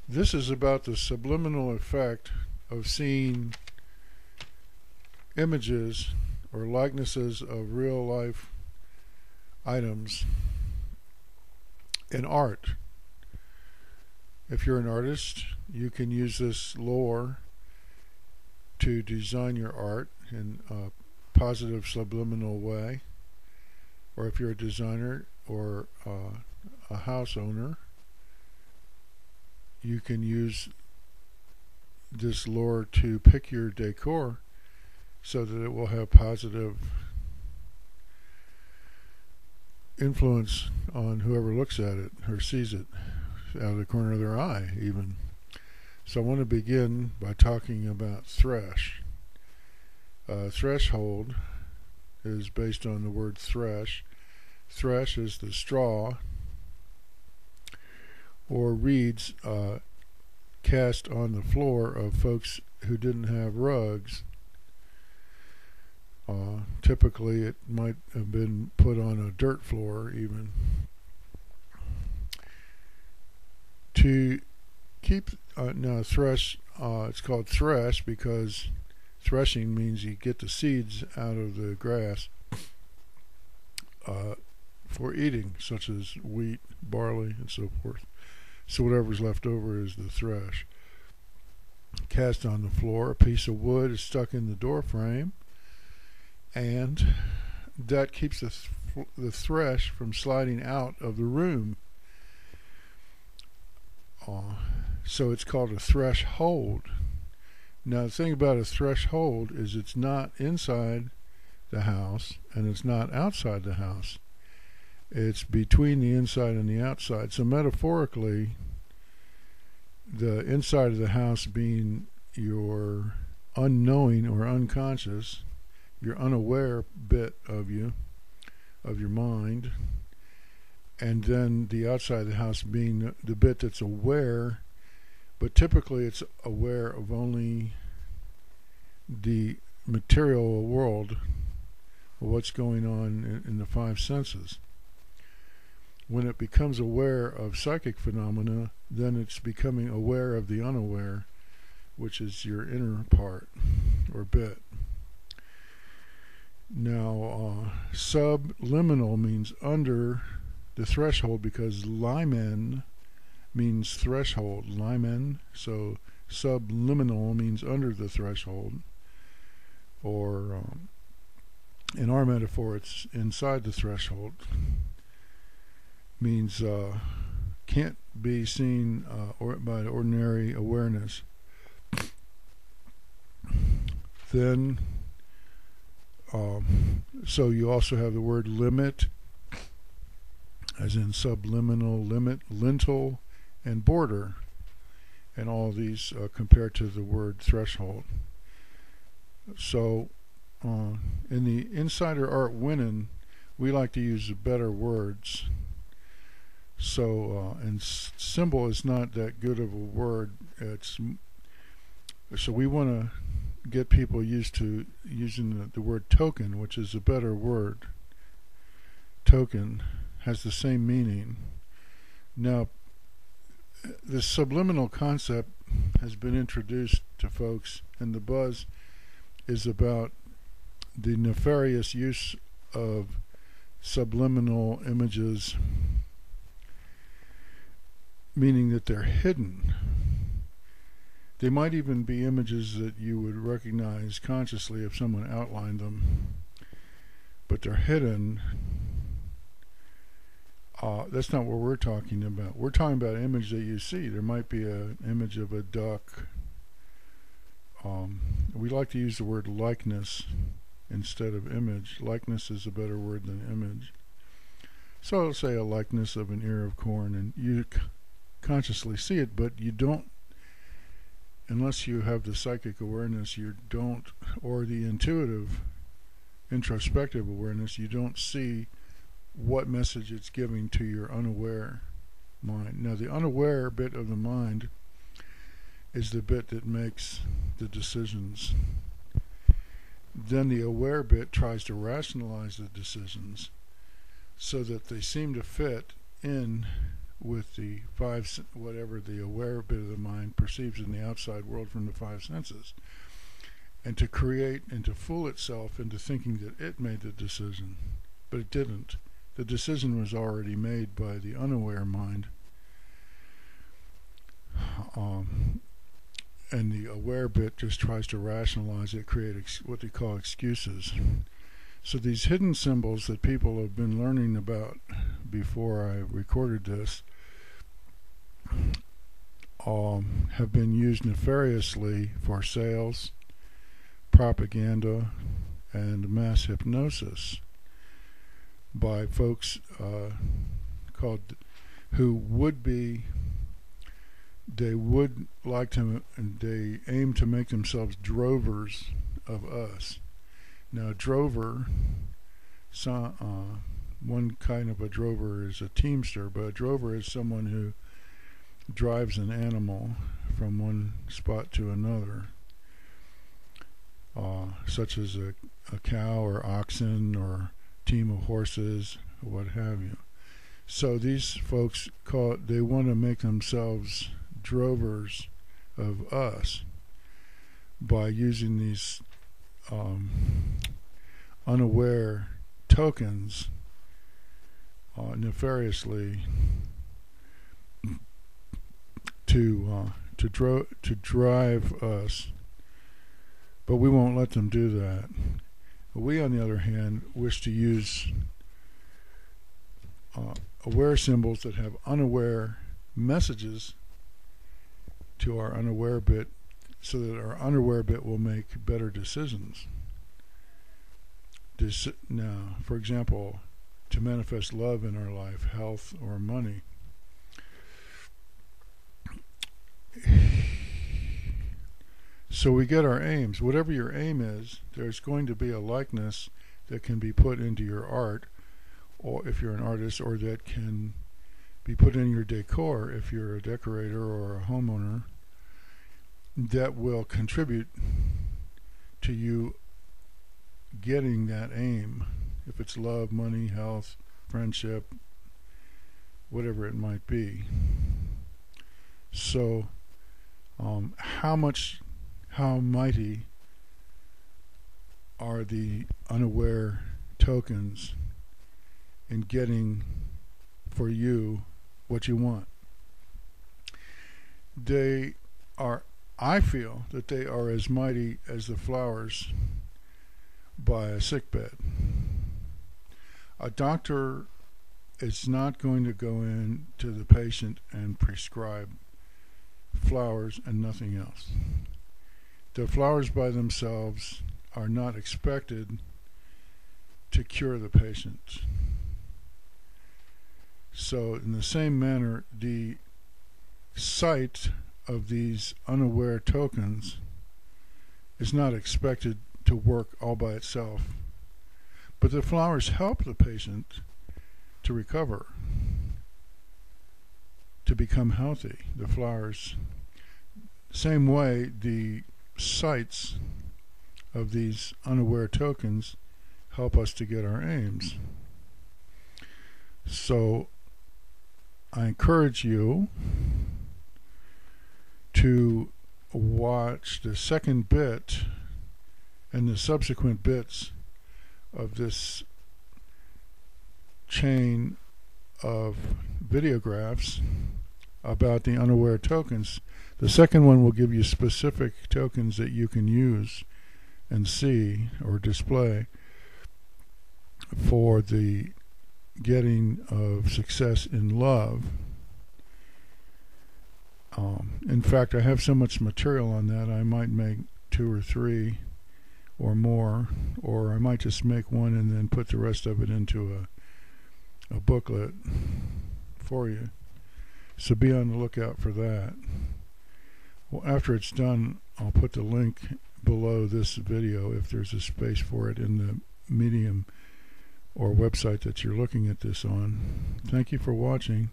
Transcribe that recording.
This is about the subliminal effect of seeing images or likenesses of real life items in art. If you're an artist, you can use this lore to design your art in a positive subliminal way. Or if you're a designer or a house owner, you can use this lore to pick your decor so that it will have positive influence on whoever looks at it or sees it out of the corner of their eye even. So I want to begin by talking about thresh. Threshold is based on the word thresh. Thresh is the straw or reeds cast on the floor of folks who didn't have rugs. Typically it might have been put on a dirt floor even. To keep now thresh, it's called thresh because threshing means you get the seeds out of the grass for eating, such as wheat, barley, and so forth. So whatever's left over is the thresh. Cast on the floor, a piece of wood is stuck in the door frame, and that keeps the thresh from sliding out of the room. So it's called a threshold. Now the thing about a threshold is it's not inside the house and it's not outside the house. It's between the inside and the outside. So metaphorically, the inside of the house being your unknowing or unconscious, your unaware bit of you, of your mind, and then the outside of the house being the bit that's aware, but typically it's aware of only the material world, of what's going on in the five senses. When it becomes aware of psychic phenomena, then it's becoming aware of the unaware, which is your inner part or bit. Now, subliminal means under the threshold because limen means threshold. Limen, so subliminal means under the threshold. Or in our metaphor, it's inside the threshold. Means can't be seen by ordinary awareness. Then, so you also have the word limit, as in subliminal, limit, lintel, and border, and all these compared to the word threshold. So, in the Insider Art Winning, we like to use better words. So, and symbol is not that good of a word. So we want to get people used to using the word token, which is a better word. Token has the same meaning. Now, the subliminal concept has been introduced to folks, and the buzz is about the nefarious use of subliminal images, meaning that they're hidden. They might even be images that you would recognize consciously if someone outlined them, but they're hidden. That's not what we're talking about. We're talking about an image that you see. There might be an image of a duck. We like to use the word likeness instead of image. Likeness is a better word than image. So I'll say a likeness of an ear of corn, and you consciously see it, but you don't, unless you have the psychic awareness, you don't, or the intuitive, introspective awareness, you don't see what message it's giving to your unaware mind. Now, the unaware bit of the mind is the bit that makes the decisions. Then the aware bit tries to rationalize the decisions so that they seem to fit in with the whatever the aware bit of the mind perceives in the outside world from the five senses, and to create and to fool itself into thinking that it made the decision, but it didn't. The decision was already made by the unaware mind, and the aware bit just tries to rationalize it, create what they call excuses. So these hidden symbols that people have been learning about before I recorded this have been used nefariously for sales, propaganda, and mass hypnosis by folks who would be, they would like to, they aim to make themselves drovers of us. Now, drover, one kind of a drover is a teamster, but a drover is someone who drives an animal from one spot to another, such as a cow or oxen or team of horses, or what have you. So these folks they want to make themselves drovers of us by using these unaware tokens nefariously to drive us, but we won't let them do that. We, on the other hand, wish to use aware symbols that have unaware messages to our unaware bit, so that our unaware bit will make better decisions. Now, for example, to manifest love in our life, health, or money. So we get our aims. Whatever your aim is, there's going to be a likeness that can be put into your art, or if you're an artist, or that can be put in your decor if you're a decorator or a homeowner, that will contribute to you getting that aim. If it's love, money, health, friendship, whatever it might be. So how mighty are the unaware tokens in getting for you what you want? They are, I feel that they are as mighty as the flowers by a sickbed. A doctor is not going to go in to the patient and prescribe flowers and nothing else. The flowers by themselves are not expected to cure the patient. So in the same manner, the sight of these unaware tokens is not expected to work all by itself, but the flowers help the patient to recover, to become healthy. The flowers, same way, the sights of these unaware tokens help us to get our aims. So I encourage you to watch the second bit and the subsequent bits of this chain of videographs about the unaware tokens. The second one will give you specific tokens that you can use and see or display for the getting of success in love. In fact, I have so much material on that, I might make 2 or 3 or more, or I might just make one and then put the rest of it into a booklet for you. So be on the lookout for that. Well, after it's done, I'll put the link below this video if there's a space for it in the medium or website that you're looking at this on. Thank you for watching.